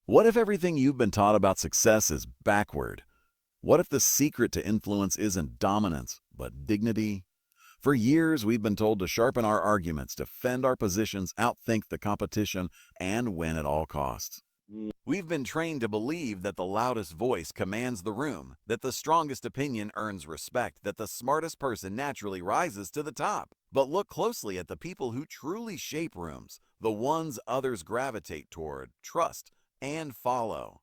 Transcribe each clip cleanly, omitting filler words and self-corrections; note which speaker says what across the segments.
Speaker 1: What if everything you've been taught about success is backward? What if the secret to influence isn't dominance, but dignity? For years, we've been told to sharpen our arguments, defend our positions, outthink the competition, and win at all costs. We've been trained to believe that the loudest voice commands the room, that the strongest opinion earns respect, that the smartest person naturally rises to the top. But look closely at the people who truly shape rooms, the ones others gravitate toward, trust, and follow.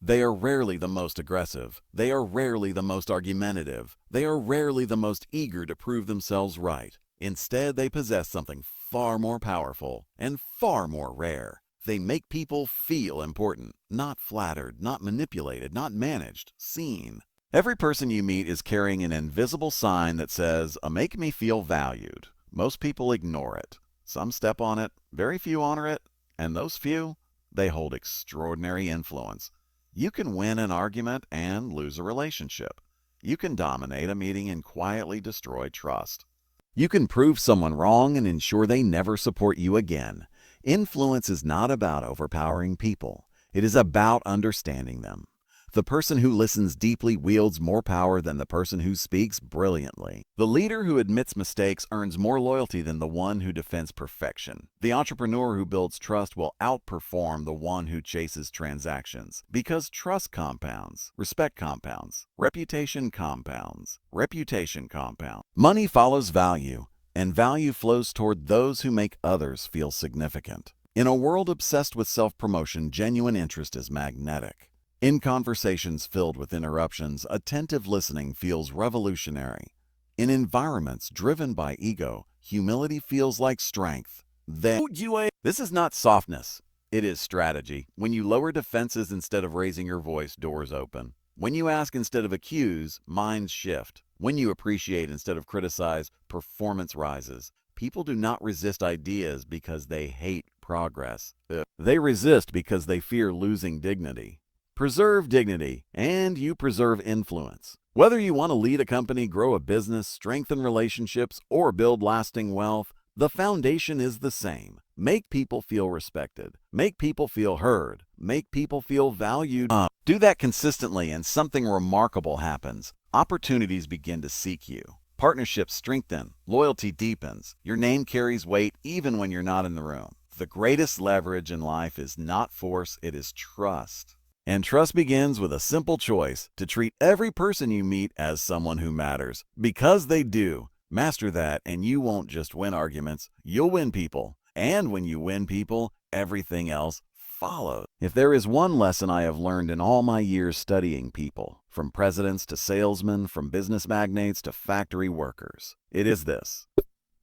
Speaker 1: They are rarely the most aggressive. They are rarely the most argumentative. They are rarely the most eager to prove themselves right. Instead, they possess something far more powerful and far more rare. They make people feel important, not flattered, not manipulated, not managed, seen. Every person you meet is carrying an invisible sign that says, "Make me feel valued." Most people ignore it. Some step on it, very few honor it, and those few, they hold extraordinary influence. You can win an argument and lose a relationship. You can dominate a meeting and quietly destroy trust. You can prove someone wrong and ensure they never support you again. Influence is not about overpowering people. It is about understanding them. The person who listens deeply wields more power than the person who speaks brilliantly. The leader who admits mistakes earns more loyalty than the one who defends perfection. The entrepreneur who builds trust will outperform the one who chases transactions. Because trust compounds, respect compounds, reputation compounds, reputation compounds. Money follows value, and value flows toward those who make others feel significant. In a world obsessed with self-promotion, genuine interest is magnetic. In conversations filled with interruptions, attentive listening feels revolutionary. In environments driven by ego, humility feels like strength. This is not softness. It is strategy. When you lower defenses instead of raising your voice, doors open. When you ask instead of accuse, minds shift. When you appreciate instead of criticize, performance rises. People do not resist ideas because they hate progress. They resist because they fear losing dignity. Preserve dignity, and you preserve influence. Whether you want to lead a company, grow a business, strengthen relationships, or build lasting wealth, the foundation is the same. Make people feel respected. Make people feel heard. Make people feel valued. Do that consistently and something remarkable happens. Opportunities begin to seek you. Partnerships strengthen. Loyalty deepens. Your name carries weight even when you're not in the room. The greatest leverage in life is not force, it is trust. And trust begins with a simple choice to treat every person you meet as someone who matters. Because they do. Master that, and you won't just win arguments, you'll win people. And when you win people, everything else follows. If there is one lesson I have learned in all my years studying people, from presidents to salesmen, from business magnates to factory workers, it is this.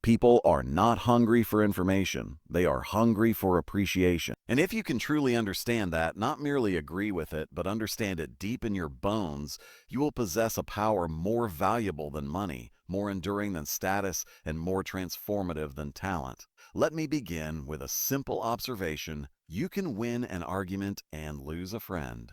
Speaker 1: People are not hungry for information. They are hungry for appreciation. And if you can truly understand that, not merely agree with it, but understand it deep in your bones, you will possess a power more valuable than money, more enduring than status, and more transformative than talent. Let me begin with a simple observation. You can win an argument and lose a friend.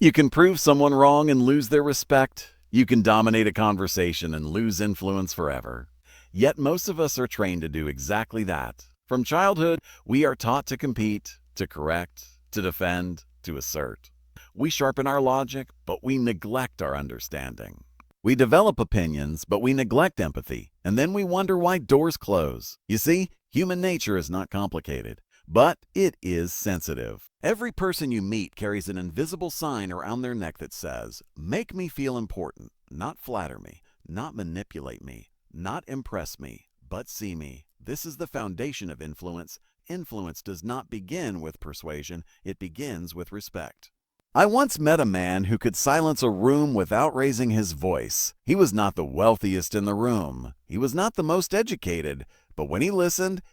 Speaker 1: You can prove someone wrong and lose their respect. You can dominate a conversation and lose influence forever. Yet most of us are trained to do exactly that. From childhood, we are taught to compete, to correct, to defend, to assert. We sharpen our logic, but we neglect our understanding. We develop opinions, but we neglect empathy, and then we wonder why doors close. You see, human nature is not complicated, but it is sensitive. Every person you meet carries an invisible sign around their neck that says, "Make me feel important, not flatter me, not manipulate me. Not impress me, but see me." This is the foundation of influence. Influence does not begin with persuasion, it begins with respect. I once met a man who could silence a room without raising his voice. He was not the wealthiest in the room. He was not the most educated. But when he listened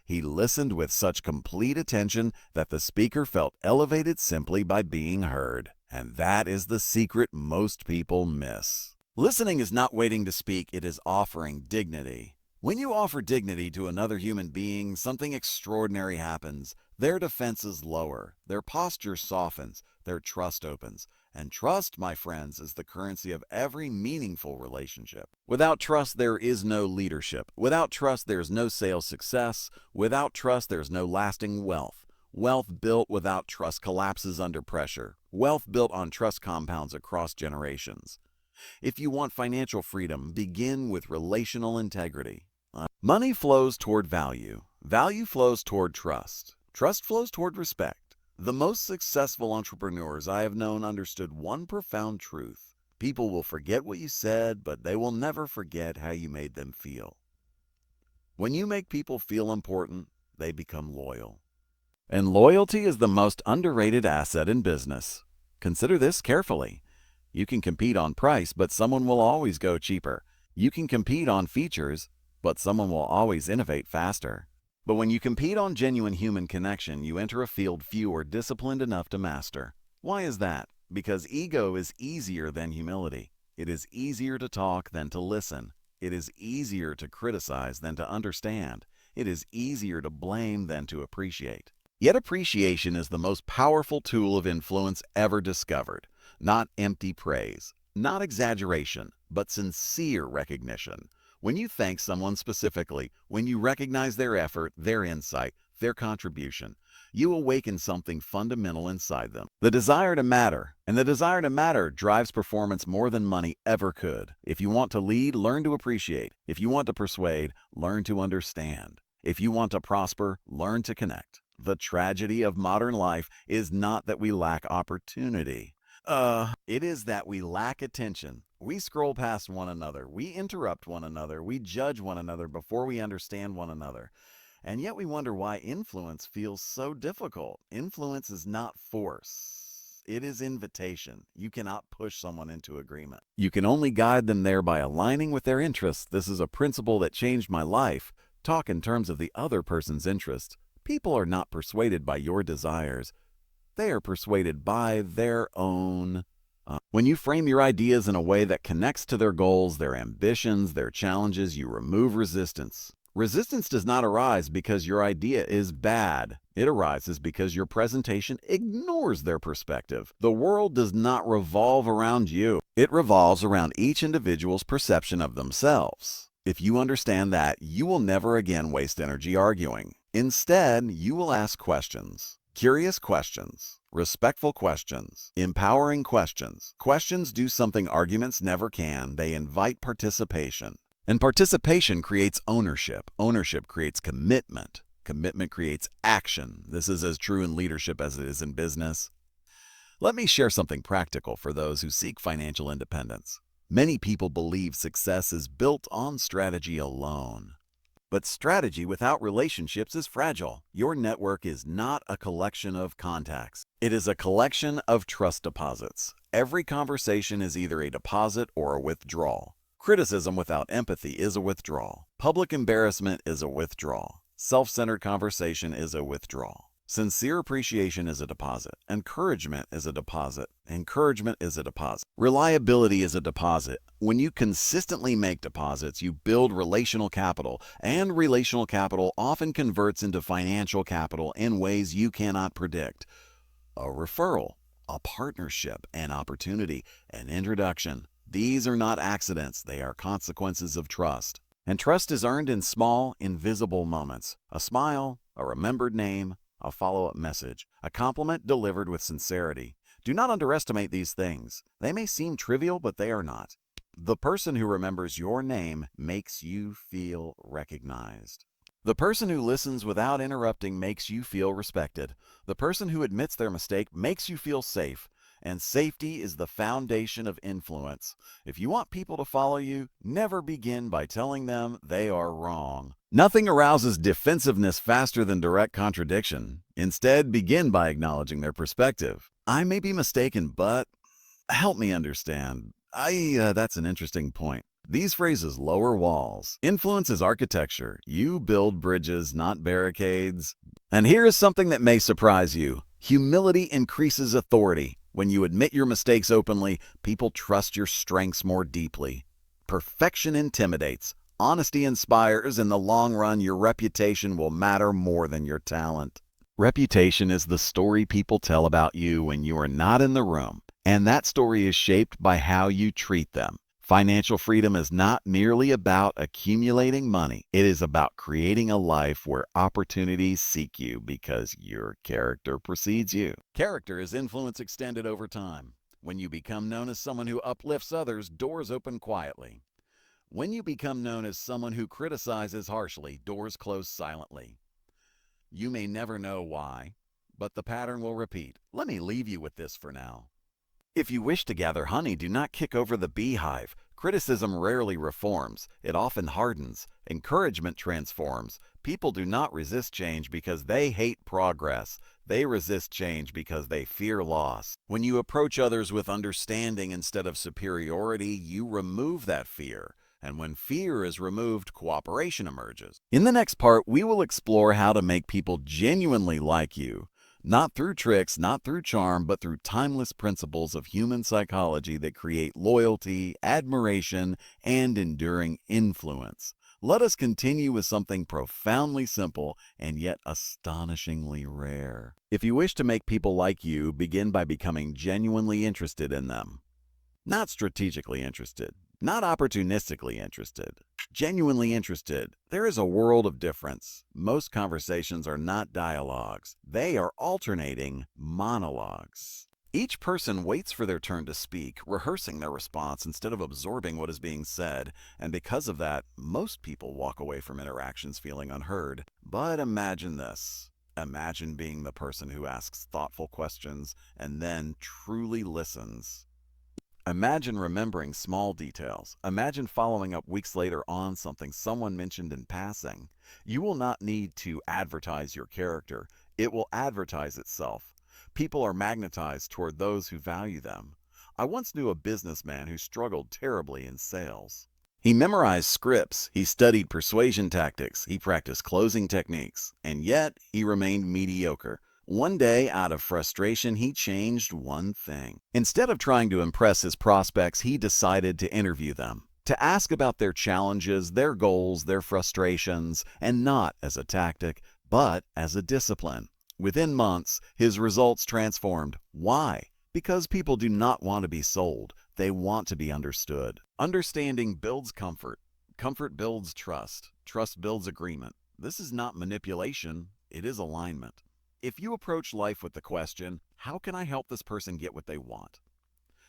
Speaker 1: with such complete attention that the speaker felt elevated simply by being heard. And that is the secret most people miss. Listening is not waiting to speak, it is offering dignity. When you offer dignity to another human being, something extraordinary happens. Their defenses lower, their posture softens, their trust opens. And trust, my friends, is the currency of every meaningful relationship. Without trust, there is no leadership. Without trust, there's no sales success. Without trust, there's no lasting wealth. Wealth built without trust collapses under pressure. Wealth built on trust compounds across generations. If you want financial freedom, begin with relational integrity. Money flows toward value. Value flows toward trust. Trust flows toward respect. The most successful entrepreneurs I have known understood one profound truth. People will forget what you said, but they will never forget how you made them feel. When you make people feel important, they become loyal. And loyalty is the most underrated asset in business. Consider this carefully. You can compete on price, but someone will always go cheaper. You can compete on features, but someone will always innovate faster. But when you compete on genuine human connection, you enter a field few are disciplined enough to master. Why is that? Because ego is easier than humility. It is easier to talk than to listen. It is easier to criticize than to understand. It is easier to blame than to appreciate. Yet appreciation is the most powerful tool of influence ever discovered. Not empty praise, not exaggeration, but sincere recognition. When you thank someone specifically, when you recognize their effort, their insight, their contribution, you awaken something fundamental inside them. The desire to matter. And the desire to matter drives performance more than money ever could. If you want to lead, learn to appreciate. If you want to persuade, learn to understand. If you want to prosper, learn to connect. The tragedy of modern life is not that we lack opportunity. It is that we lack attention. We scroll past one another. We interrupt one another. We judge one another before we understand one another. And yet we wonder why influence feels so difficult. Influence is not force. It is invitation. You cannot push someone into agreement. You can only guide them there by aligning with their interests. This is a principle that changed my life. Talk in terms of the other person's interest. People are not persuaded by your desires. They are persuaded by their own. When you frame your ideas in a way that connects to their goals, their ambitions, their challenges, you remove resistance. Resistance does not arise because your idea is bad. It arises because your presentation ignores their perspective. The world does not revolve around you. It revolves around each individual's perception of themselves. If you understand that, you will never again waste energy arguing. Instead, you will ask questions. Curious questions, respectful questions, empowering questions. Questions do something arguments never can. They invite participation. And participation creates ownership. Ownership creates commitment. Commitment creates action. This is as true in leadership as it is in business. Let me share something practical for those who seek financial independence. Many people believe success is built on strategy alone. But strategy without relationships is fragile. Your network is not a collection of contacts. It is a collection of trust deposits. Every conversation is either a deposit or a withdrawal. Criticism without empathy is a withdrawal. Public embarrassment is a withdrawal. Self-centered conversation is a withdrawal. Sincere appreciation is a deposit. Encouragement is a deposit. Encouragement is a deposit. Reliability is a deposit. When you consistently make deposits, you build relational capital, and relational capital often converts into financial capital in ways you cannot predict. A referral, a partnership, an opportunity, an introduction. These are not accidents. They are consequences of trust. And trust is earned in small, invisible moments. A smile, a remembered name, a follow-up message, a compliment delivered with sincerity. Do not underestimate these things. They may seem trivial, but they are not. The person who remembers your name makes you feel recognized. The person who listens without interrupting makes you feel respected. The person who admits their mistake makes you feel safe. And safety is the foundation of influence. If you want people to follow you, never begin by telling them they are wrong. Nothing arouses defensiveness faster than direct contradiction. Instead, begin by acknowledging their perspective. I may be mistaken, but help me understand. That's an interesting point. These phrases lower walls. Influence is architecture. You build bridges, not barricades. And here is something that may surprise you. Humility increases authority. When you admit your mistakes openly, people trust your strengths more deeply. Perfection intimidates. Honesty inspires. In the long run, your reputation will matter more than your talent. Reputation is the story people tell about you when you are not in the room, and that story is shaped by how you treat them. Financial freedom is not merely about accumulating money. It is about creating a life where opportunities seek you because your character precedes you. Character is influence extended over time. When you become known as someone who uplifts others, doors open quietly. When you become known as someone who criticizes harshly, doors close silently. You may never know why, but the pattern will repeat. Let me leave you with this for now. If you wish to gather honey, do not kick over the beehive. Criticism rarely reforms. It often hardens. Encouragement transforms. People do not resist change because they hate progress. They resist change because they fear loss. When you approach others with understanding instead of superiority, you remove that fear. And when fear is removed, cooperation emerges. In the next part, we will explore how to make people genuinely like you. Not through tricks, not through charm, but through timeless principles of human psychology that create loyalty, admiration, and enduring influence. Let us continue with something profoundly simple and yet astonishingly rare. If you wish to make people like you, begin by becoming genuinely interested in them. Not strategically interested, not opportunistically interested. Genuinely interested. There is a world of difference. Most conversations are not dialogues. They are alternating monologues. Each person waits for their turn to speak, rehearsing their response instead of absorbing what is being said, and because of that, most people walk away from interactions feeling unheard. But imagine this. Imagine being the person who asks thoughtful questions and then truly listens. Imagine remembering small details. Imagine following up weeks later on something someone mentioned in passing. You will not need to advertise your character. It will advertise itself. People are magnetized toward those who value them. I once knew a businessman who struggled terribly in sales. He memorized scripts, he studied persuasion tactics, he practiced closing techniques, and yet he remained mediocre. One day, out of frustration, he changed one thing. Instead of trying to impress his prospects, he decided to interview them, to ask about their challenges, their goals, their frustrations, and not as a tactic, but as a discipline. Within months, his results transformed. Why? Because people do not want to be sold. They want to be understood. Understanding builds comfort. Comfort builds trust. Trust builds agreement. This is not manipulation. It is alignment. If you approach life with the question, how can I help this person get what they want?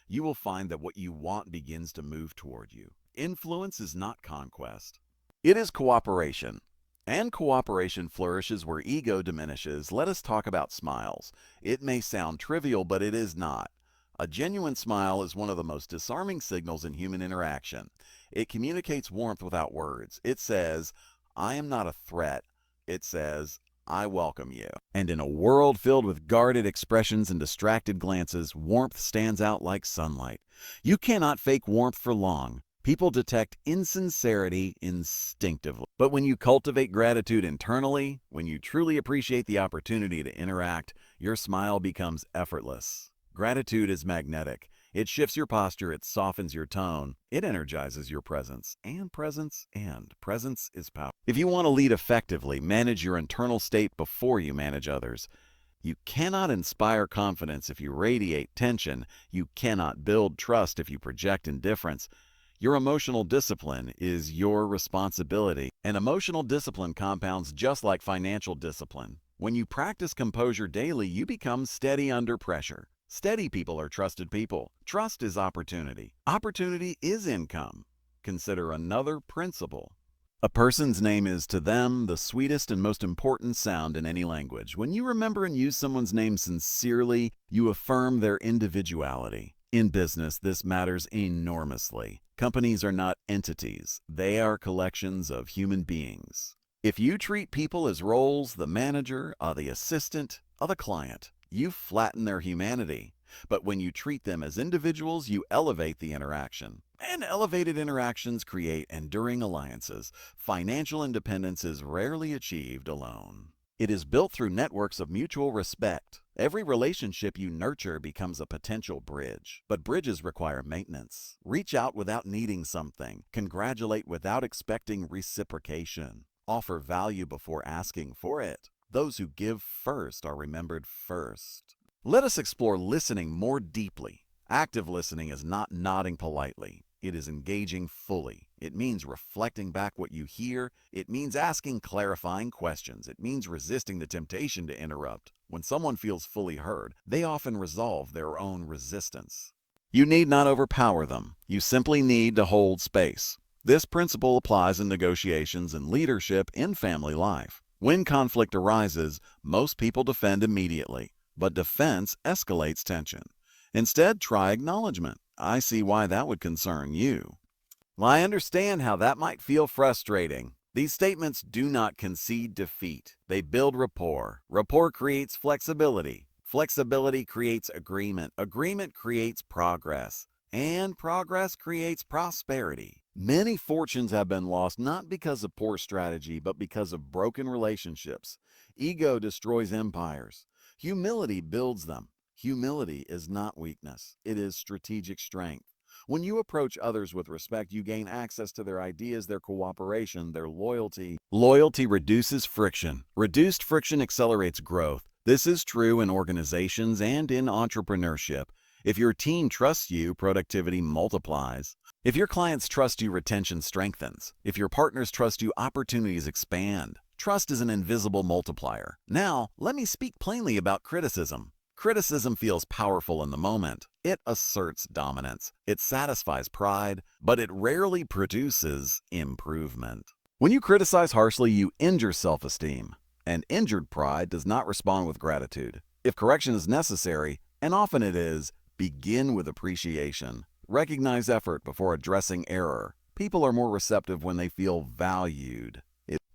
Speaker 1: You will find that what you want begins to move toward you. Influence is not conquest. It is cooperation. And cooperation flourishes where ego diminishes. Let us talk about smiles. It may sound trivial, but it is not. A genuine smile is one of the most disarming signals in human interaction. It communicates warmth without words. It says, I am not a threat. It says, I welcome you. And in a world filled with guarded expressions and distracted glances, warmth stands out like sunlight. You cannot fake warmth for long. People detect insincerity instinctively. But when you cultivate gratitude internally, when you truly appreciate the opportunity to interact, your smile becomes effortless. Gratitude is magnetic. It shifts your posture, it softens your tone, it energizes your presence, and presence is power. If you want to lead effectively, manage your internal state before you manage others. You cannot inspire confidence if you radiate tension. You cannot build trust if you project indifference. Your emotional discipline is your responsibility, and emotional discipline compounds just like financial discipline. When you practice composure daily, you become steady under pressure. Steady people are trusted people. Trust is opportunity. Opportunity is income. Consider another principle. A person's name is to them the sweetest and most important sound in any language. When you remember and use someone's name sincerely, you affirm their individuality. In business, this matters enormously. Companies are not entities. They are collections of human beings. If you treat people as roles, the manager, the assistant, the client, you flatten their humanity. But when you treat them as individuals, you elevate the interaction. And elevated interactions create enduring alliances. Financial independence is rarely achieved alone. It is built through networks of mutual respect. Every relationship you nurture becomes a potential bridge. But bridges require maintenance. Reach out without needing something. Congratulate without expecting reciprocation. Offer value before asking for it. Those who give first are remembered first. Let us explore listening more deeply. Active listening is not nodding politely. It is engaging fully. It means reflecting back what you hear. It means asking clarifying questions. It means resisting the temptation to interrupt. When someone feels fully heard, they often resolve their own resistance. You need not overpower them. You simply need to hold space. This principle applies in negotiations and leadership in family life. When conflict arises, most people defend immediately, but defense escalates tension. Instead, try acknowledgement. I see why that would concern you. Well, I understand how that might feel frustrating. These statements do not concede defeat. They build rapport. Rapport creates flexibility. Flexibility creates agreement. Agreement creates progress. And progress creates prosperity. Many fortunes have been lost not because of poor strategy, but because of broken relationships. Ego destroys empires. Humility builds them. Humility is not weakness. It is strategic strength. When you approach others with respect, you gain access to their ideas, their cooperation, their loyalty. Loyalty reduces friction. Reduced friction accelerates growth. This is true in organizations and in entrepreneurship. If your team trusts you, productivity multiplies. If your clients trust you, retention strengthens. If your partners trust you, opportunities expand. Trust is an invisible multiplier. Now, let me speak plainly about criticism. Criticism feels powerful in the moment. It asserts dominance. It satisfies pride, but it rarely produces improvement. When you criticize harshly, you injure self-esteem. And injured pride does not respond with gratitude. If correction is necessary, and often it is, begin with appreciation. Recognize effort before addressing error. People are more receptive when they feel valued.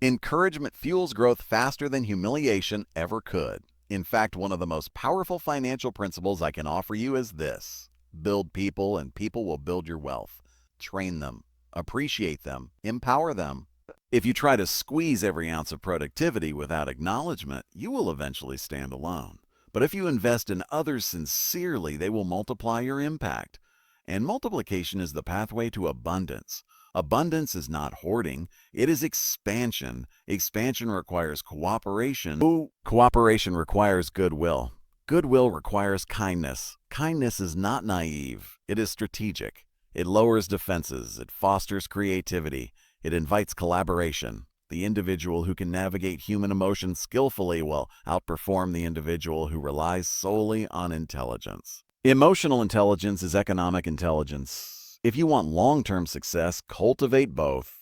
Speaker 1: Encouragement fuels growth faster than humiliation ever could. In fact, one of the most powerful financial principles I can offer you is this: build people and people will build your wealth. Train them, appreciate them, empower them. If you try to squeeze every ounce of productivity without acknowledgement, you will eventually stand alone. But if you invest in others sincerely, they will multiply your impact. And multiplication is the pathway to abundance. Abundance is not hoarding, it is expansion. Expansion requires cooperation. Cooperation requires goodwill. Goodwill requires kindness. Kindness is not naive, it is strategic. It lowers defenses, it fosters creativity, it invites collaboration. The individual who can navigate human emotions skillfully will outperform the individual who relies solely on intelligence. Emotional intelligence is economic intelligence. If you want long-term success, cultivate both.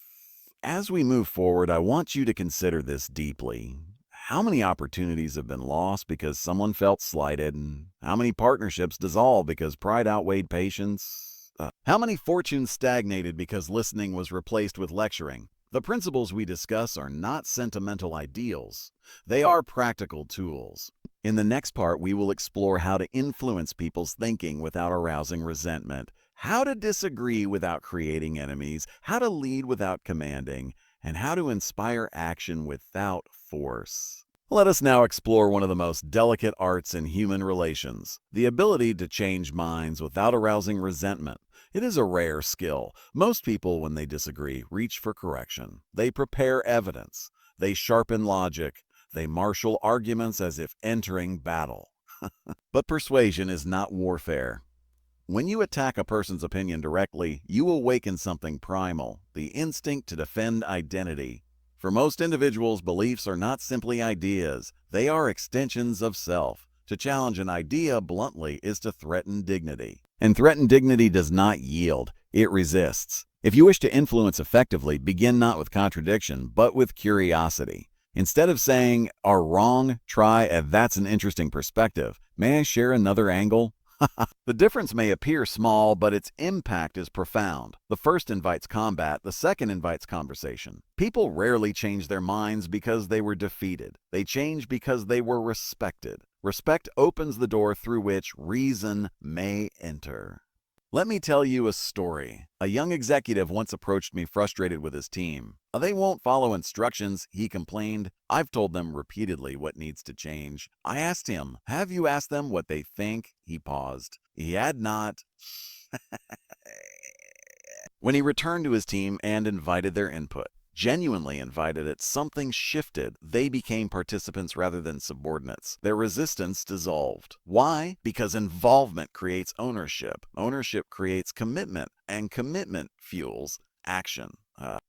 Speaker 1: As we move forward, I want you to consider this deeply. How many opportunities have been lost because someone felt slighted? And how many partnerships dissolved because pride outweighed patience? How many fortunes stagnated because listening was replaced with lecturing? The principles we discuss are not sentimental ideals. They are practical tools. In the next part, we will explore how to influence people's thinking without arousing resentment, how to disagree without creating enemies, how to lead without commanding, and how to inspire action without force. Let us now explore one of the most delicate arts in human relations, the ability to change minds without arousing resentment. It is a rare skill. Most people, when they disagree, reach for correction. They prepare evidence. They sharpen logic. They marshal arguments as if entering battle. But persuasion is not warfare. When you attack a person's opinion directly, you awaken something primal, the instinct to defend identity. For most individuals, beliefs are not simply ideas. They are extensions of self. To challenge an idea bluntly is to threaten dignity. And threatened dignity does not yield, it resists. If you wish to influence effectively, begin not with contradiction, but with curiosity. Instead of saying, "are wrong," try, "that's an interesting perspective. May I share another angle?" The difference may appear small, but its impact is profound. The first invites combat, the second invites conversation. People rarely change their minds because they were defeated. They change because they were respected. Respect opens the door through which reason may enter. Let me tell you a story. A young executive once approached me frustrated with his team. "They won't follow instructions," he complained. "I've told them repeatedly what needs to change." I asked him, "Have you asked them what they think?" He paused. He had not. When he returned to his team and invited their input, genuinely invited it, something shifted. They became participants rather than subordinates. Their resistance dissolved. Why? Because involvement creates ownership. Ownership creates commitment, and commitment fuels action.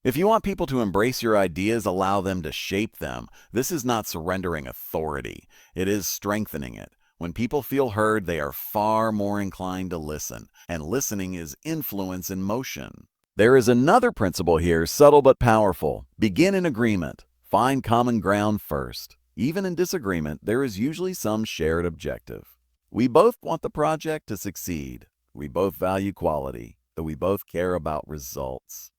Speaker 1: If you want people to embrace your ideas, allow them to shape them. This is not surrendering authority. It is strengthening it. When people feel heard, they are far more inclined to listen, and listening is influence in motion. There is another principle here, subtle but powerful. Begin in agreement. Find common ground first. Even in disagreement, there is usually some shared objective. We both want the project to succeed. We both value quality, though we both care about results.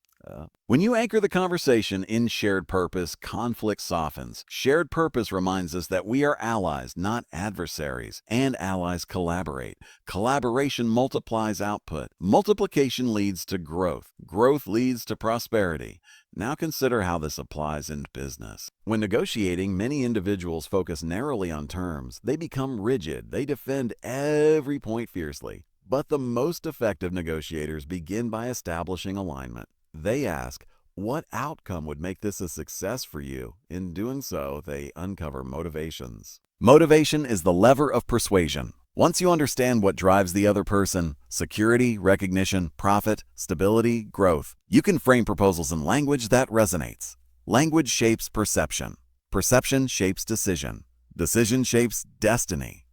Speaker 1: When you anchor the conversation in shared purpose, conflict softens. Shared purpose reminds us that we are allies, not adversaries, and allies collaborate. Collaboration multiplies output. Multiplication leads to growth. Growth leads to prosperity. Now consider how this applies in business. When negotiating, many individuals focus narrowly on terms. They become rigid. They defend every point fiercely. But the most effective negotiators begin by establishing alignment. They ask, what outcome would make this a success for you? In doing so, they uncover motivations. Motivation is the lever of persuasion. Once you understand what drives the other person, security, recognition, profit, stability, growth, you can frame proposals in language that resonates. Language shapes perception. Perception shapes decision. Decision shapes destiny.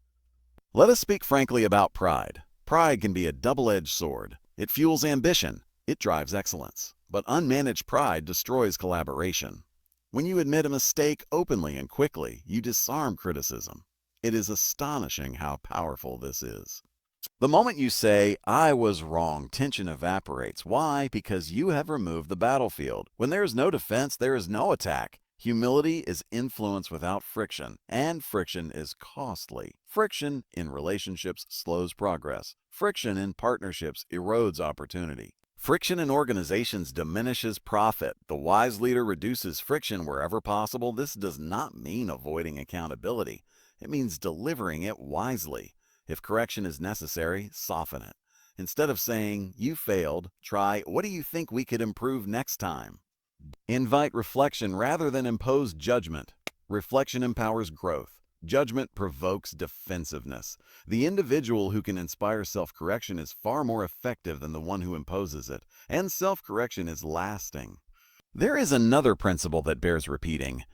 Speaker 1: Let us speak frankly about pride. Pride can be a double-edged sword. It fuels ambition. It drives excellence. But unmanaged pride destroys collaboration. When you admit a mistake openly and quickly, you disarm criticism. It is astonishing how powerful this is. The moment you say, "I was wrong," tension evaporates. Why? Because you have removed the battlefield. When there is no defense, there is no attack. Humility is influence without friction, and friction is costly. Friction in relationships slows progress. Friction in partnerships erodes opportunity. Friction in organizations diminishes profit. The wise leader reduces friction wherever possible. This does not mean avoiding accountability. It means delivering it wisely. If correction is necessary, soften it. Instead of saying, "You failed," try, "What do you think we could improve next time?" Invite reflection rather than impose judgment. Reflection empowers growth. Judgment provokes defensiveness. The individual who can inspire self-correction is far more effective than the one who imposes it, and self-correction is lasting. There is another principle that bears repeating.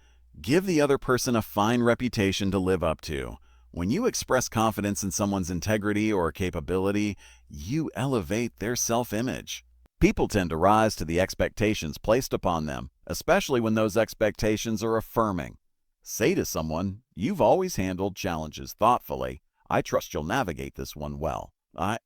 Speaker 1: Give the other person a fine reputation to live up to. When you express confidence in someone's integrity or capability, you elevate their self-image. People tend to rise to the expectations placed upon them, especially when those expectations are affirming. Say to someone, "You've always handled challenges thoughtfully. I trust you'll navigate this one well."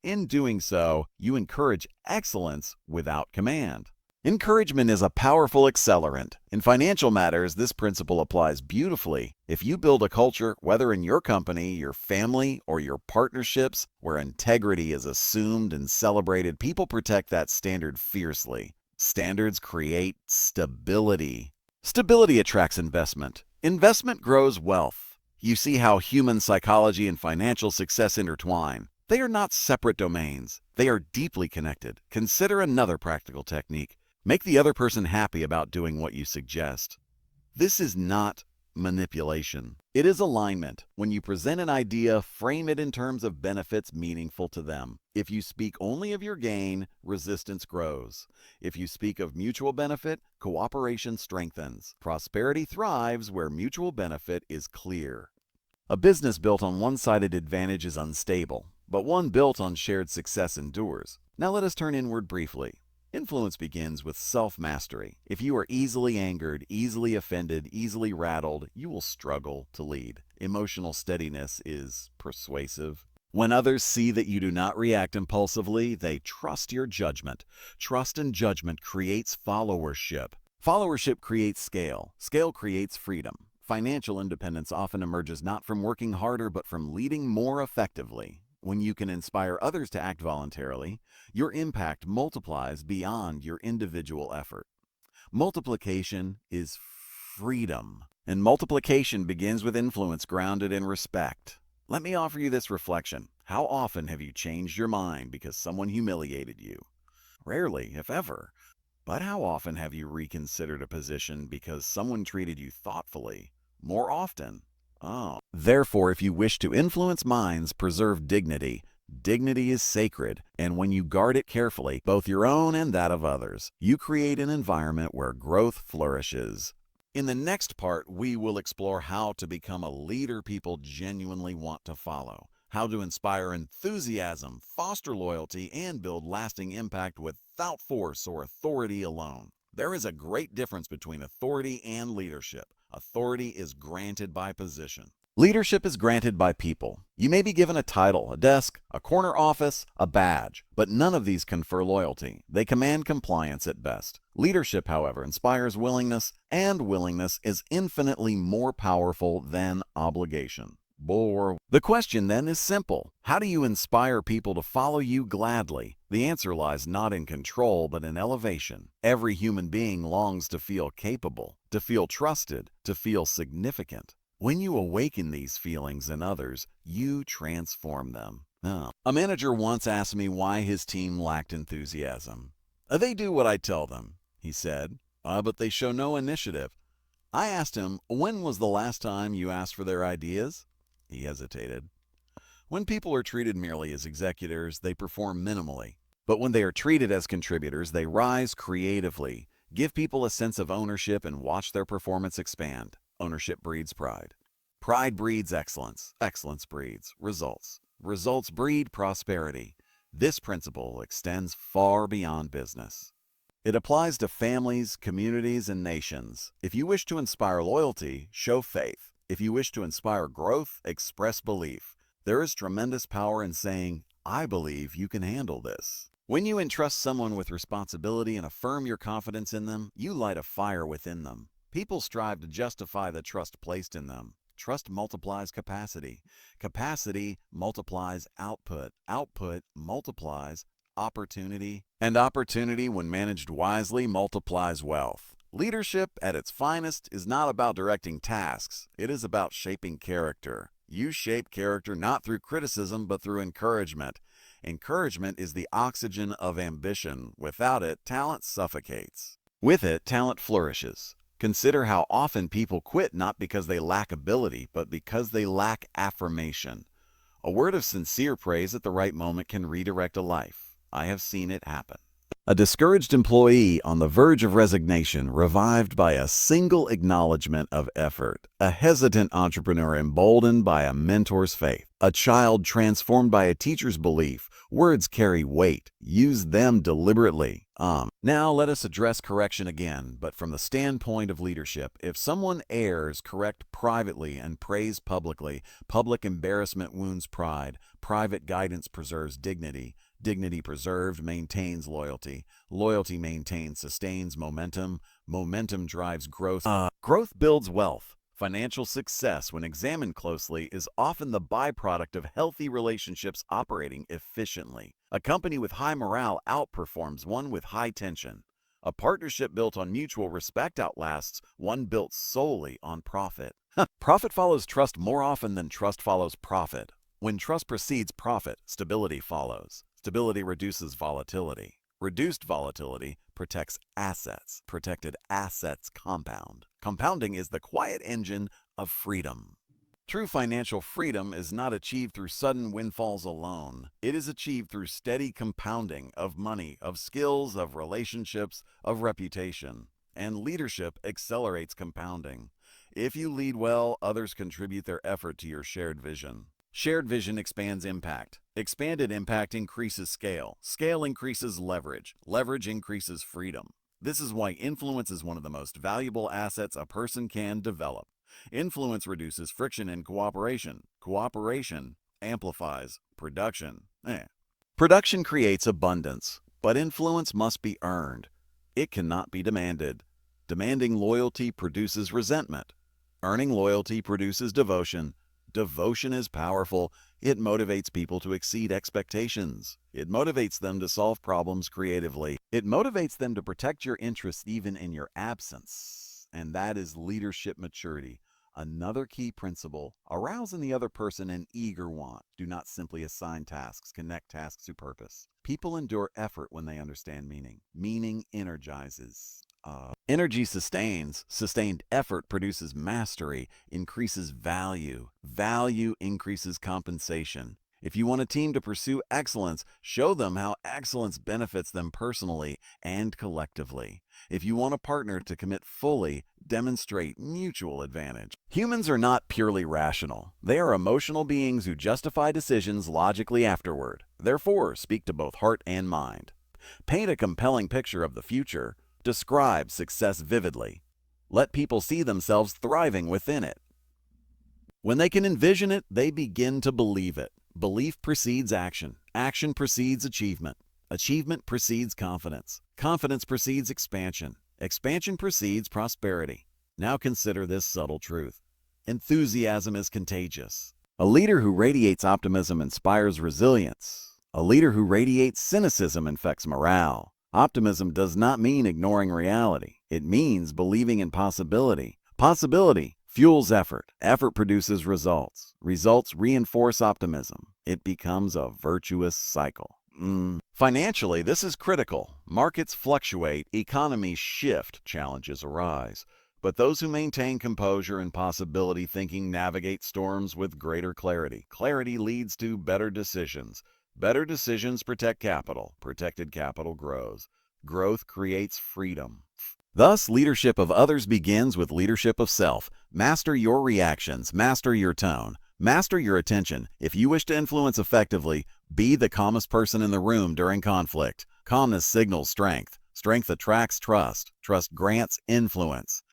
Speaker 1: In doing so, you encourage excellence without command. Encouragement is a powerful accelerant. In financial matters, this principle applies beautifully. If you build a culture, whether in your company, your family, or your partnerships, where integrity is assumed and celebrated, people protect that standard fiercely. Standards create stability. Stability attracts investment. Investment grows wealth. You see how human psychology and financial success intertwine. They are not separate domains. They are deeply connected. Consider another practical technique. Make the other person happy about doing what you suggest. This is not manipulation. It is alignment. When you present an idea, frame it in terms of benefits meaningful to them. If you speak only of your gain, resistance grows. If you speak of mutual benefit, cooperation strengthens. Prosperity thrives where mutual benefit is clear. A business built on one-sided advantage is unstable, but one built on shared success endures. Now let us turn inward briefly. Influence begins with self-mastery. If you are easily angered, easily offended, easily rattled, you will struggle to lead. Emotional steadiness is persuasive. When others see that you do not react impulsively, they trust your judgment. Trust and judgment creates followership. Followership creates scale. Scale creates freedom. Financial independence often emerges not from working harder, but from leading more effectively. When you can inspire others to act voluntarily, your impact multiplies beyond your individual effort. Multiplication is freedom, and multiplication begins with influence grounded in respect. Let me offer you this reflection. How often have you changed your mind because someone humiliated you? Rarely, if ever. But how often have you reconsidered a position because someone treated you thoughtfully? More often. Oh. Therefore, if you wish to influence minds, preserve dignity. Dignity is sacred, and when you guard it carefully, both your own and that of others, you create an environment where growth flourishes. In the next part, we will explore how to become a leader people genuinely want to follow, how to inspire enthusiasm, foster loyalty, and build lasting impact without force or authority alone. There is a great difference between authority and leadership. Authority is granted by position. Leadership is granted by people. You may be given a title, a desk, a corner office, a badge, but none of these confer loyalty. They command compliance at best. Leadership, however, inspires willingness, and willingness is infinitely more powerful than obligation. The question then is simple. How do you inspire people to follow you gladly? The answer lies not in control, but in elevation. Every human being longs to feel capable, to feel trusted, to feel significant. When you awaken these feelings in others, you transform them. A manager once asked me why his team lacked enthusiasm. They do what I tell them, he said, but they show no initiative. I asked him, when was the last time you asked for their ideas? He hesitated. When people are treated merely as executors, they perform minimally. But when they are treated as contributors, they rise creatively. Give people a sense of ownership and watch their performance expand. Ownership breeds pride. Pride breeds excellence. Excellence breeds results. Results breed prosperity. This principle extends far beyond business. It applies to families, communities, and nations. If you wish to inspire loyalty, show faith. If you wish to inspire growth, express belief. There is tremendous power in saying, I believe you can handle this. When you entrust someone with responsibility and affirm your confidence in them, you light a fire within them. People strive to justify the trust placed in them. Trust multiplies capacity. Capacity multiplies output. Output multiplies opportunity. And opportunity, when managed wisely, multiplies wealth. Leadership, at its finest, is not about directing tasks. It is about shaping character. You shape character not through criticism, but through encouragement. Encouragement is the oxygen of ambition. Without it, talent suffocates. With it, talent flourishes. Consider how often people quit not because they lack ability, but because they lack affirmation. A word of sincere praise at the right moment can redirect a life. I have seen it happen. A discouraged employee on the verge of resignation revived by a single acknowledgement of effort. A hesitant entrepreneur emboldened by a mentor's faith. A child transformed by a teacher's belief. Words carry weight. Use them deliberately. Now let us address correction again, but from the standpoint of leadership. If someone errs, correct privately and praise publicly. Public embarrassment wounds pride. Private guidance preserves dignity. Dignity preserved maintains loyalty. Loyalty maintains, sustains momentum. Momentum drives growth. Growth builds wealth. Financial success, when examined closely, is often the byproduct of healthy relationships operating efficiently. A company with high morale outperforms one with high tension. A partnership built on mutual respect outlasts one built solely on profit. Profit follows trust more often than trust follows profit. When trust precedes profit, stability follows. Stability reduces volatility. Reduced volatility protects assets. Protected assets compound. Compounding is the quiet engine of freedom. True financial freedom is not achieved through sudden windfalls alone. It is achieved through steady compounding of money, of skills, of relationships, of reputation. And leadership accelerates compounding. If you lead well, others contribute their effort to your shared vision. Shared vision expands impact. Expanded impact increases scale. Scale increases leverage. Leverage increases freedom. This is why influence is one of the most valuable assets a person can develop. Influence reduces friction in cooperation. Cooperation amplifies production. Production creates abundance, but influence must be earned. It cannot be demanded. Demanding loyalty produces resentment. Earning loyalty produces devotion. Devotion is powerful. It motivates people to exceed expectations. It motivates them to solve problems creatively. It motivates them to protect your interests even in your absence. And that is leadership maturity. Another key principle, arouse in the other person an eager want. Do not simply assign tasks, connect tasks to purpose. People endure effort when they understand meaning. Meaning energizes. Energy sustains. Sustained effort produces mastery, increases value. Value increases compensation. If you want a team to pursue excellence, show them how excellence benefits them personally and collectively. If you want a partner to commit fully, demonstrate mutual advantage. Humans are not purely rational. They are emotional beings who justify decisions logically afterward. Therefore, speak to both heart and mind. Paint a compelling picture of the future. Describe success vividly. Let people see themselves thriving within it. When they can envision it, they begin to believe it. Belief precedes action. Action precedes achievement. Achievement precedes confidence. Confidence precedes expansion. Expansion precedes prosperity. Now consider this subtle truth. Enthusiasm is contagious. A leader who radiates optimism inspires resilience. A leader who radiates cynicism infects morale. Optimism does not mean ignoring reality. It means believing in possibility. Possibility fuels effort. Effort produces results. Results reinforce optimism. It becomes a virtuous cycle. Financially, this is critical. Markets fluctuate, economies shift, challenges arise. But those who maintain composure and possibility thinking navigate storms with greater clarity. Clarity leads to better decisions. Better decisions protect capital. Protected capital grows. Growth creates freedom. Thus, leadership of others begins with leadership of self. Master your reactions. Master your tone. Master your attention. If you wish to influence effectively, be the calmest person in the room during conflict. Calmness signals strength. Strength attracts trust. Trust grants influence.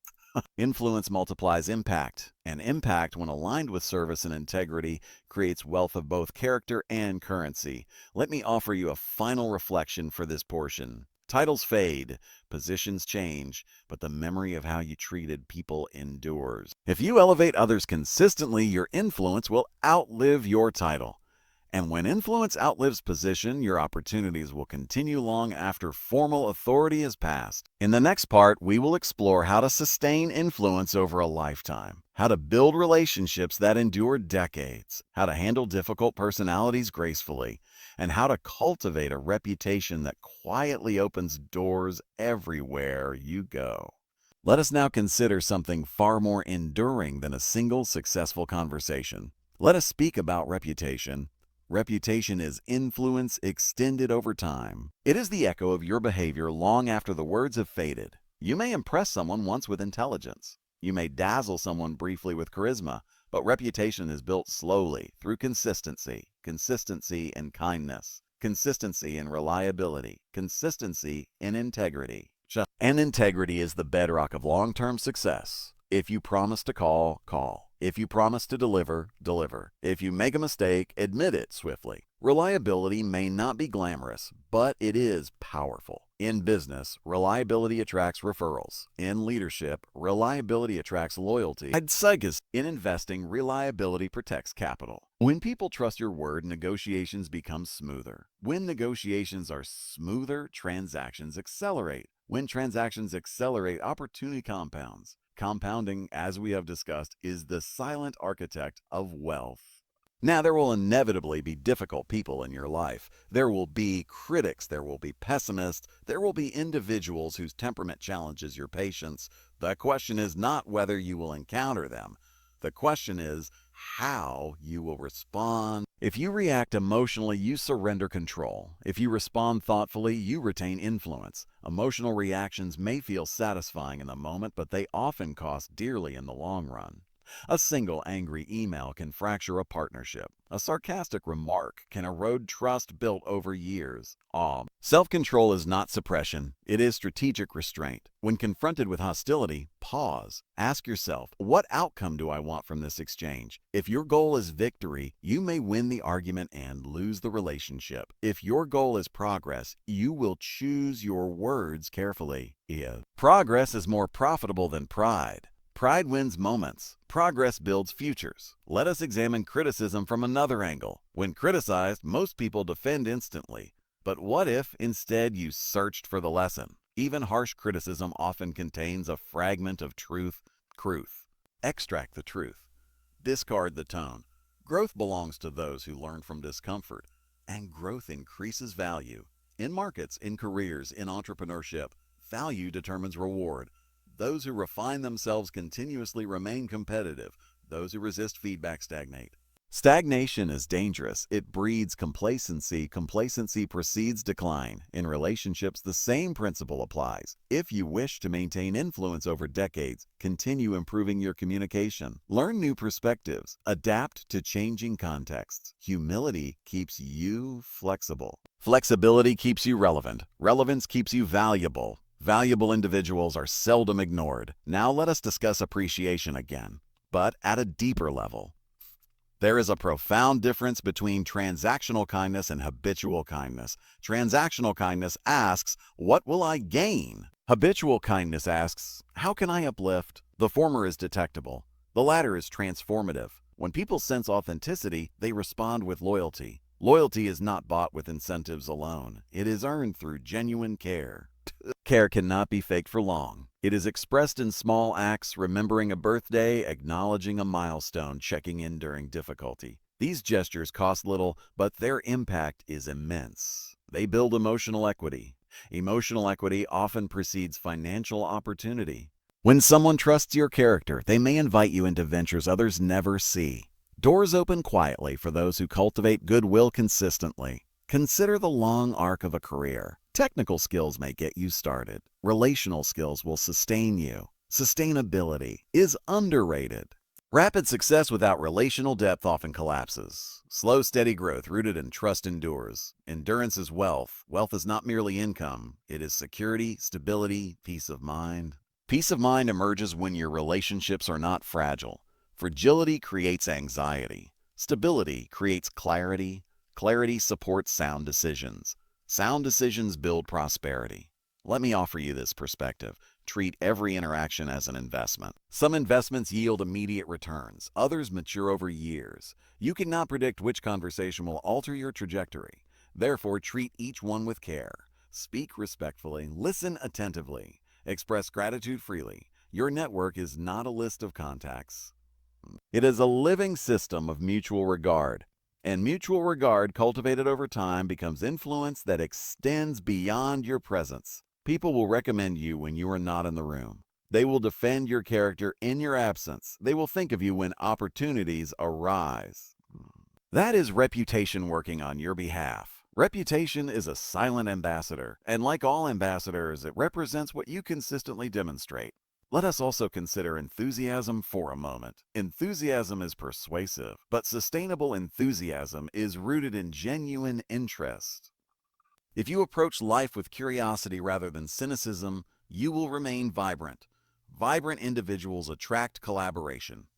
Speaker 1: Influence multiplies impact, and impact, when aligned with service and integrity, creates wealth of both character and currency. Let me offer you a final reflection for this portion. Titles fade, positions change, but the memory of how you treated people endures. If you elevate others consistently, your influence will outlive your title. And when influence outlives position, your opportunities will continue long after formal authority has passed. In the next part, we will explore how to sustain influence over a lifetime, how to build relationships that endure decades, how to handle difficult personalities gracefully, and how to cultivate a reputation that quietly opens doors everywhere you go. Let us now consider something far more enduring than a single successful conversation. Let us speak about reputation. Reputation is influence extended over time. It is the echo of your behavior long after the words have faded. You may impress someone once with intelligence. You may dazzle someone briefly with charisma, but reputation is built slowly through consistency and kindness, consistency and reliability, consistency and integrity. And integrity is the bedrock of long-term success. If you promise to call, call. If you promise to deliver, deliver. If you make a mistake, admit it swiftly. Reliability may not be glamorous, but it is powerful. In business, reliability attracts referrals. In leadership, reliability attracts loyalty. In investing, reliability protects capital. When people trust your word, negotiations become smoother. When negotiations are smoother, transactions accelerate. When transactions accelerate, opportunity compounds. Compounding, as we have discussed, is the silent architect of wealth. Now, there will inevitably be difficult people in your life. There will be critics, there will be pessimists, there will be individuals whose temperament challenges your patience. The question is not whether you will encounter them. The question is how you will respond. If you react emotionally, you surrender control. If you respond thoughtfully, you retain influence. Emotional reactions may feel satisfying in the moment, but they often cost dearly in the long run. A single angry email can fracture a partnership. A sarcastic remark can erode trust built over years. Self-control is not suppression. It is strategic restraint. When confronted with hostility, pause. Ask yourself, what outcome do I want from this exchange? If your goal is victory, you may win the argument and lose the relationship. If your goal is progress, you will choose your words carefully. Progress is more profitable than pride. Pride wins moments. Progress builds futures. Let us examine criticism from another angle. When criticized, most people defend instantly. But what if, instead, you searched for the lesson? Even harsh criticism often contains a fragment of truth. Extract the truth. Discard the tone. Growth belongs to those who learn from discomfort, and growth increases value. In markets, in careers, in entrepreneurship, value determines reward. Those who refine themselves continuously remain competitive. Those who resist feedback stagnate. Stagnation is dangerous. It breeds complacency. Complacency precedes decline. In relationships, the same principle applies. If you wish to maintain influence over decades, continue improving your communication. Learn new perspectives. Adapt to changing contexts. Humility keeps you flexible. Flexibility keeps you relevant. Relevance keeps you valuable. Valuable individuals are seldom ignored. Now let us discuss appreciation again, but at a deeper level. There is a profound difference between transactional kindness and habitual kindness. Transactional kindness asks, "What will I gain?" Habitual kindness asks, "How can I uplift?" The former is detectable. The latter is transformative. When people sense authenticity, they respond with loyalty. Loyalty is not bought with incentives alone. It is earned through genuine care. Care cannot be faked for long. It is expressed in small acts, remembering a birthday, acknowledging a milestone, checking in during difficulty. These gestures cost little, but their impact is immense. They build emotional equity. Emotional equity often precedes financial opportunity. When someone trusts your character, they may invite you into ventures others never see. Doors open quietly for those who cultivate goodwill consistently. Consider the long arc of a career. Technical skills may get you started. Relational skills will sustain you. Sustainability is underrated. Rapid success without relational depth often collapses. Slow, steady growth rooted in trust endures. Endurance is wealth. Wealth is not merely income. It is security, stability, peace of mind. Peace of mind emerges when your relationships are not fragile. Fragility creates anxiety. Stability creates clarity. Clarity supports sound decisions. Sound decisions build prosperity. Let me offer you this perspective. Treat every interaction as an investment. Some investments yield immediate returns. Others mature over years. You cannot predict which conversation will alter your trajectory. Therefore, treat each one with care. Speak respectfully. Listen attentively. Express gratitude freely. Your network is not a list of contacts. It is a living system of mutual regard. And mutual regard cultivated over time becomes influence that extends beyond your presence. People will recommend you when you are not in the room. They will defend your character in your absence. They will think of you when opportunities arise. That is reputation working on your behalf. Reputation is a silent ambassador, and like all ambassadors, it represents what you consistently demonstrate. Let us also consider enthusiasm for a moment. Enthusiasm is persuasive, but sustainable enthusiasm is rooted in genuine interest. If you approach life with curiosity rather than cynicism, you will remain vibrant. Vibrant individuals attract collaboration.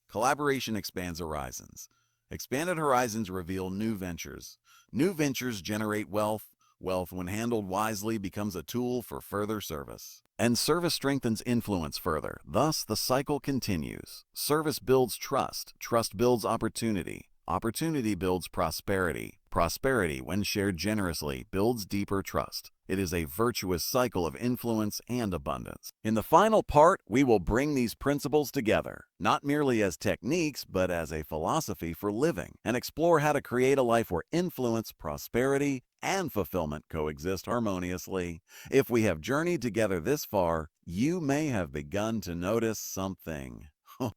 Speaker 1: Collaboration expands horizons. Expanded horizons reveal new ventures. New ventures generate wealth. Wealth, when handled wisely, becomes a tool for further service. And service strengthens influence further. Thus, the cycle continues. Service builds trust. Trust builds opportunity. Opportunity builds prosperity. Prosperity, when shared generously, builds deeper trust. It is a virtuous cycle of influence and abundance. In the final part, we will bring these principles together, not merely as techniques, but as a philosophy for living, and explore how to create a life where influence, prosperity, and fulfillment coexist harmoniously. If we have journeyed together this far, you may have begun to notice something.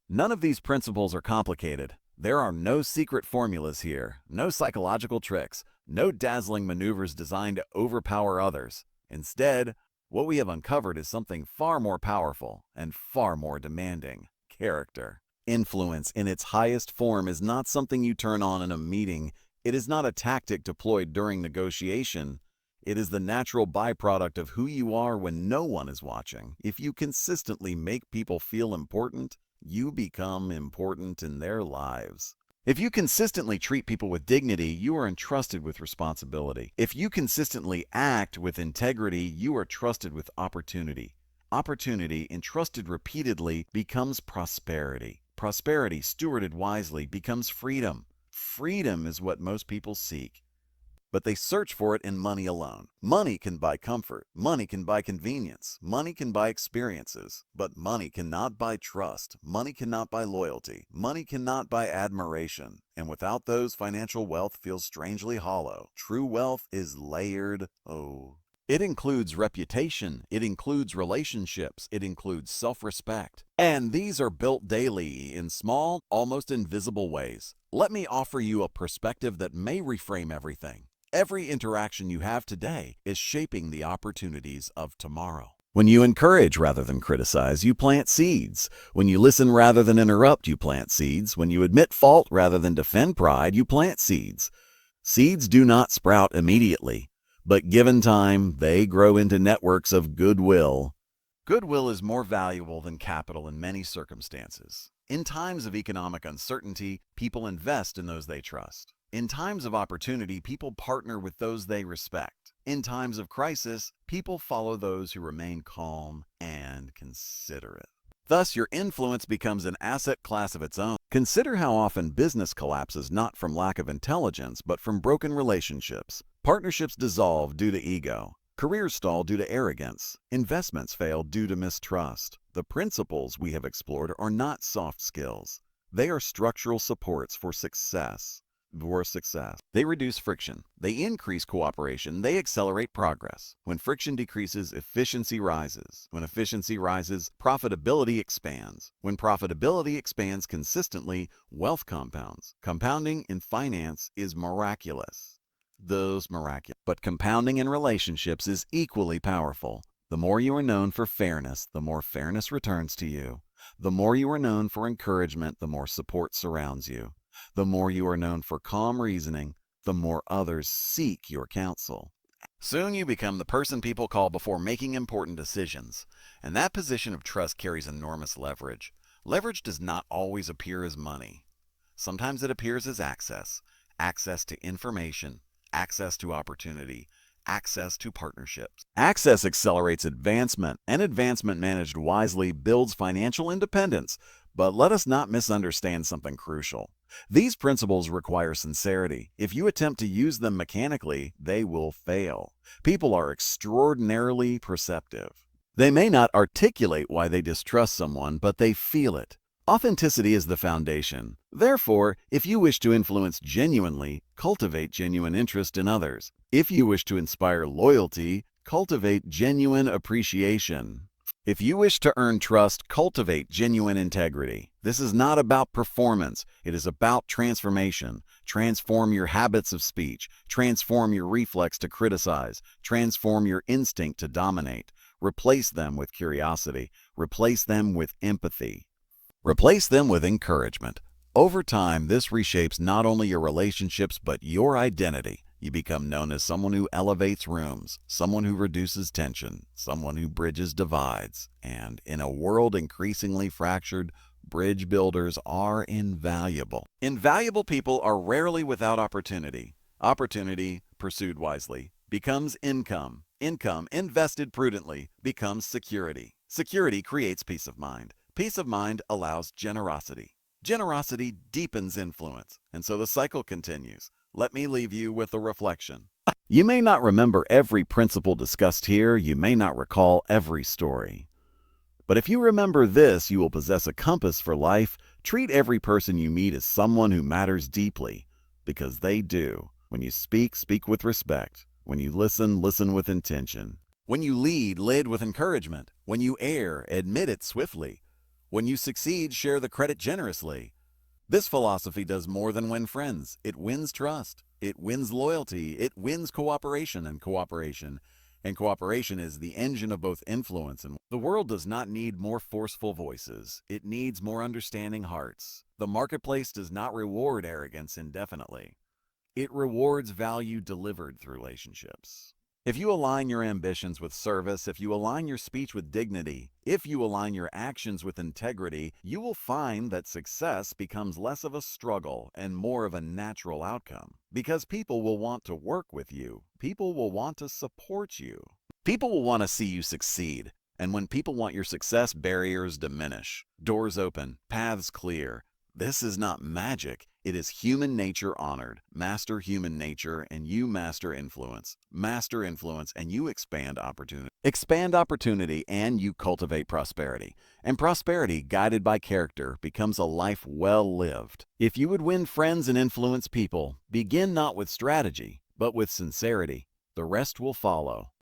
Speaker 1: None of these principles are complicated. There are no secret formulas here, no psychological tricks, no dazzling maneuvers designed to overpower others. Instead, what we have uncovered is something far more powerful and far more demanding: character. Influence in its highest form is not something you turn on in a meeting. It is not a tactic deployed during negotiation. It is the natural byproduct of who you are when no one is watching. If you consistently make people feel important, you become important in their lives. If you consistently treat people with dignity, you are entrusted with responsibility. If you consistently act with integrity, you are trusted with opportunity. Opportunity, entrusted repeatedly, becomes prosperity. Prosperity, stewarded wisely, becomes freedom. Freedom is what most people seek. but they search for it in money alone. Money can buy comfort. Money can buy convenience. Money can buy experiences. But money cannot buy trust. Money cannot buy loyalty. Money cannot buy admiration. And without those, financial wealth feels strangely hollow. True wealth is layered. It includes reputation, it includes relationships, it includes self-respect. And these are built daily in small, almost invisible ways. Let me offer you a perspective that may reframe everything. Every interaction you have today is shaping the opportunities of tomorrow. When you encourage rather than criticize, you plant seeds. When you listen rather than interrupt, you plant seeds. When you admit fault rather than defend pride, you plant seeds. Seeds do not sprout immediately. But given time, they grow into networks of goodwill. Goodwill is more valuable than capital in many circumstances. In times of economic uncertainty, people invest in those they trust. In times of opportunity, people partner with those they respect. In times of crisis, people follow those who remain calm and considerate. Thus, your influence becomes an asset class of its own. Consider how often business collapses not from lack of intelligence, but from broken relationships. Partnerships dissolve due to ego. Careers stall due to arrogance. Investments fail due to mistrust. The principles we have explored are not soft skills. They are structural supports for success. They reduce friction. They increase cooperation. They accelerate progress. When friction decreases, efficiency rises. When efficiency rises, profitability expands. When profitability expands consistently, wealth compounds. Compounding in finance is miraculous. But compounding in relationships is equally powerful. The more you are known for fairness, the more fairness returns to you. The more you are known for encouragement, the more support surrounds you. The more you are known for calm reasoning, the more others seek your counsel. Soon you become the person people call before making important decisions, and that position of trust carries enormous leverage. Leverage does not always appear as money. Sometimes it appears as access to information, access to opportunity, access to partnerships. Access accelerates advancement, and advancement managed wisely builds financial independence. But let us not misunderstand something crucial. These principles require sincerity. If you attempt to use them mechanically, they will fail. People are extraordinarily perceptive. They may not articulate why they distrust someone, but they feel it. Authenticity is the foundation. Therefore, if you wish to influence genuinely, cultivate genuine interest in others. If you wish to inspire loyalty, cultivate genuine appreciation. If you wish to earn trust, cultivate genuine integrity. This is not about performance. It is about transformation. Transform your habits of speech. Transform your reflex to criticize. Transform your instinct to dominate. Replace them with curiosity. Replace them with empathy. Replace them with encouragement. Over time, this reshapes not only your relationships, but your identity. You become known as someone who elevates rooms, someone who reduces tension, someone who bridges divides. And in a world increasingly fractured, bridge builders are invaluable. Invaluable people are rarely without opportunity. Opportunity, pursued wisely, becomes income. Income, invested prudently, becomes security. Security creates peace of mind. Peace of mind allows generosity. Generosity deepens influence, and so the cycle continues. Let me leave you with a reflection. You may not remember every principle discussed here. You may not recall every story. But if you remember this, you will possess a compass for life. Treat every person you meet as someone who matters deeply, because they do. When you speak, speak with respect. When you listen, listen with intention. When you lead, lead with encouragement. When you err, admit it swiftly. When you succeed, share the credit generously. This philosophy does more than win friends. It wins trust. It wins loyalty. It wins cooperation. And cooperation is the engine of both influence and the world does not need more forceful voices. It needs more understanding hearts. The marketplace does not reward arrogance indefinitely. It rewards value delivered through relationships. If you align your ambitions with service, if you align your speech with dignity, if you align your actions with integrity, you will find that success becomes less of a struggle and more of a natural outcome. Because people will want to work with you. People will want to support you. People will want to see you succeed. And when people want your success, barriers diminish. Doors open, paths clear. This is not magic. It is human nature honored. Master human nature and you master influence. Master influence and you expand opportunity. Expand opportunity and you cultivate prosperity. And prosperity, guided by character, becomes a life well lived. If you would win friends and influence people, begin not with strategy, but with sincerity. The rest will follow.